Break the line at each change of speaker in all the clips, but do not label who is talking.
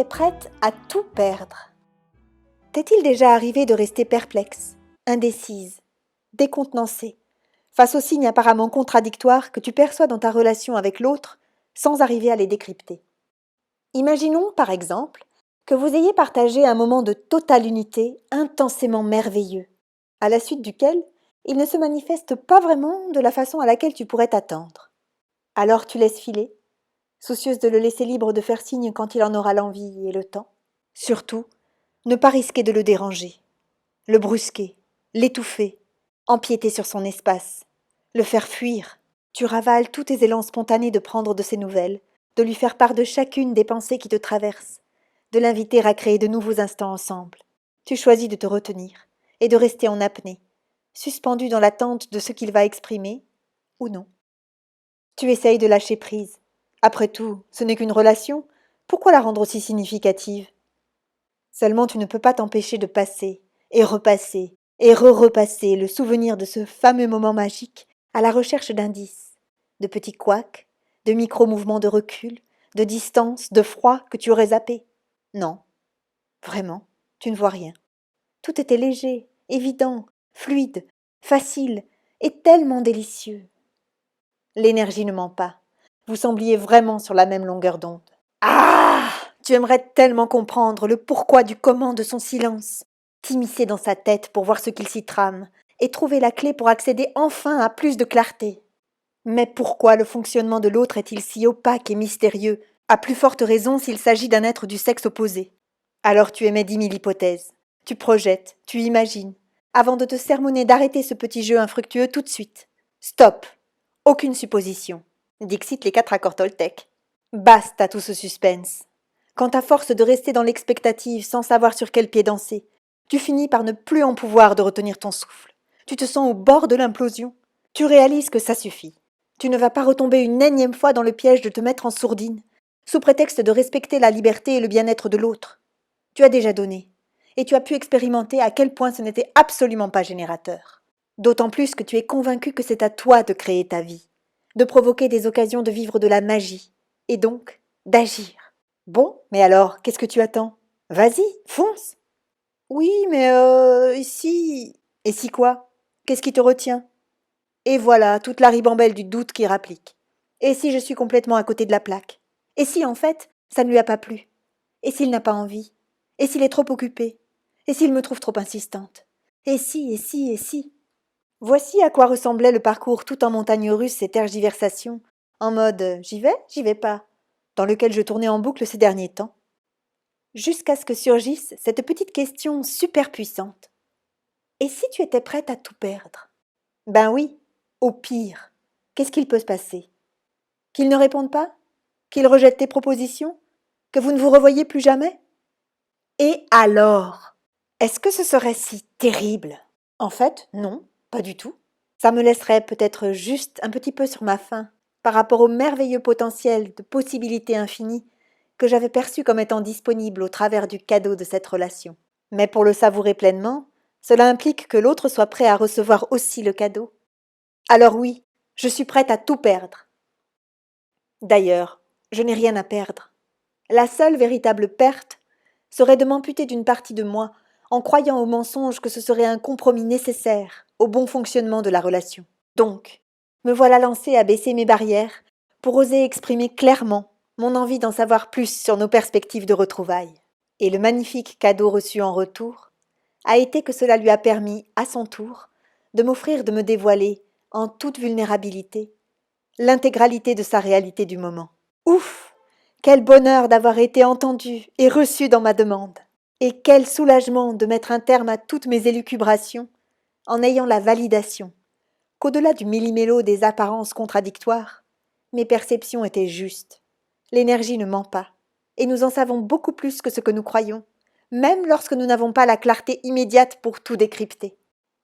étais prête à tout perdre. T'est-il déjà arrivé de rester perplexe, indécise, décontenancée, face aux signes apparemment contradictoires que tu perçois dans ta relation avec l'autre sans arriver à les décrypter? Imaginons, par exemple, que vous ayez partagé un moment de totale unité intensément merveilleux, à la suite duquel il ne se manifeste pas vraiment de la façon à laquelle tu pourrais t'attendre. Alors tu laisses filer, soucieuse de le laisser libre de faire signe quand il en aura l'envie et le temps. Surtout, ne pas risquer de le déranger, le brusquer, l'étouffer, empiéter sur son espace, le faire fuir. Tu ravales tous tes élans spontanés de prendre de ses nouvelles, de lui faire part de chacune des pensées qui te traversent, de l'inviter à créer de nouveaux instants ensemble. Tu choisis de te retenir et de rester en apnée, suspendu dans l'attente de ce qu'il va exprimer ou non. Tu essayes de lâcher prise. Après tout, ce n'est qu'une relation. Pourquoi la rendre aussi significative? Seulement tu ne peux pas t'empêcher de passer, et repasser, et re-repasser le souvenir de ce fameux moment magique à la recherche d'indices, de petits couacs, de micro-mouvements de recul, de distance, de froid que tu aurais zappé. Non, vraiment, tu ne vois rien. Tout était léger, évident, fluide, facile et tellement délicieux. L'énergie ne ment pas. Vous sembliez vraiment sur la même longueur d'onde. Ah! Tu aimerais tellement comprendre le pourquoi du comment de son silence, t'immiscer dans sa tête pour voir ce qu'il s'y trame, et trouver la clé pour accéder enfin à plus de clarté. Mais pourquoi le fonctionnement de l'autre est-il si opaque et mystérieux, à plus forte raison s'il s'agit d'un être du sexe opposé? Alors tu émets 10 000 hypothèses, tu projettes, tu imagines, avant de te sermonner d'arrêter ce petit jeu infructueux tout de suite. Stop! Aucune supposition. Dixit les 4 accords Toltec. Basta tout ce suspense. Quand à force de rester dans l'expectative sans savoir sur quel pied danser, tu finis par ne plus en pouvoir de retenir ton souffle. Tu te sens au bord de l'implosion. Tu réalises que ça suffit. Tu ne vas pas retomber une énième fois dans le piège de te mettre en sourdine, sous prétexte de respecter la liberté et le bien-être de l'autre. Tu as déjà donné, et tu as pu expérimenter à quel point ce n'était absolument pas générateur. D'autant plus que tu es convaincu que c'est à toi de créer ta vie, de provoquer des occasions de vivre de la magie, et donc d'agir. Bon, mais alors, qu'est-ce que tu attends? Vas-y, fonce! Oui, mais et si... Et si quoi? Qu'est-ce qui te retient? Et voilà, toute la ribambelle du doute qui rapplique. Et si je suis complètement à côté de la plaque? Et si, en fait, ça ne lui a pas plu? Et s'il n'a pas envie? Et s'il est trop occupé? Et s'il me trouve trop insistante? Et si, et si, et si? Voici à quoi ressemblait le parcours tout en montagne russe et tergiversations, en mode j'y vais pas, dans lequel je tournais en boucle ces derniers temps. Jusqu'à ce que surgisse cette petite question super puissante. Et si tu étais prête à tout perdre? Ben oui, au pire. Qu'est-ce qu'il peut se passer? Qu'il ne réponde pas? Qu'il rejette tes propositions? Que vous ne vous revoyez plus jamais? Et alors? Est-ce que ce serait si terrible? En fait, non, pas du tout. Ça me laisserait peut-être juste un petit peu sur ma faim par rapport au merveilleux potentiel de possibilités infinies que j'avais perçu comme étant disponible au travers du cadeau de cette relation. Mais pour le savourer pleinement, cela implique que l'autre soit prêt à recevoir aussi le cadeau. Alors oui, je suis prête à tout perdre. D'ailleurs, je n'ai rien à perdre. La seule véritable perte serait de m'amputer d'une partie de moi en croyant au mensonge que ce serait un compromis nécessaire au bon fonctionnement de la relation. Donc, me voilà lancée à baisser mes barrières pour oser exprimer clairement mon envie d'en savoir plus sur nos perspectives de retrouvailles. Et le magnifique cadeau reçu en retour a été que cela lui a permis, à son tour, de m'offrir de me dévoiler, en toute vulnérabilité, l'intégralité de sa réalité du moment. Ouf! Quel bonheur d'avoir été entendue et reçue dans ma demande! Et quel soulagement de mettre un terme à toutes mes élucubrations en ayant la validation qu'au-delà du millimélo des apparences contradictoires, mes perceptions étaient justes. L'énergie ne ment pas, et nous en savons beaucoup plus que ce que nous croyons, même lorsque nous n'avons pas la clarté immédiate pour tout décrypter.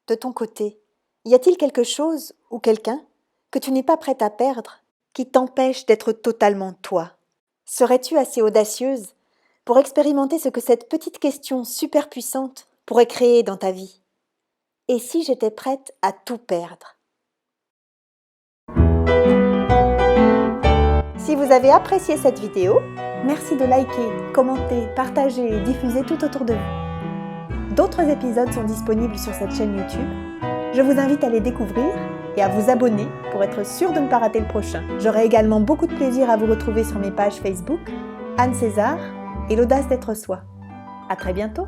De ton côté, y a-t-il quelque chose ou quelqu'un que tu n'es pas prête à perdre, qui t'empêche d'être totalement toi? Serais-tu assez audacieuse pour expérimenter ce que cette petite question super puissante pourrait créer dans ta vie? Et si j'étais prête à tout perdre? Si vous avez apprécié cette vidéo, Merci de liker, commenter, partager et diffuser tout autour de vous. D'autres épisodes sont disponibles sur cette chaîne YouTube. Je vous invite à les découvrir et à vous abonner pour être sûr de ne pas rater le prochain. J'aurai également beaucoup de plaisir à vous retrouver sur mes pages Facebook, Anne César et l'audace d'être soi. À très bientôt!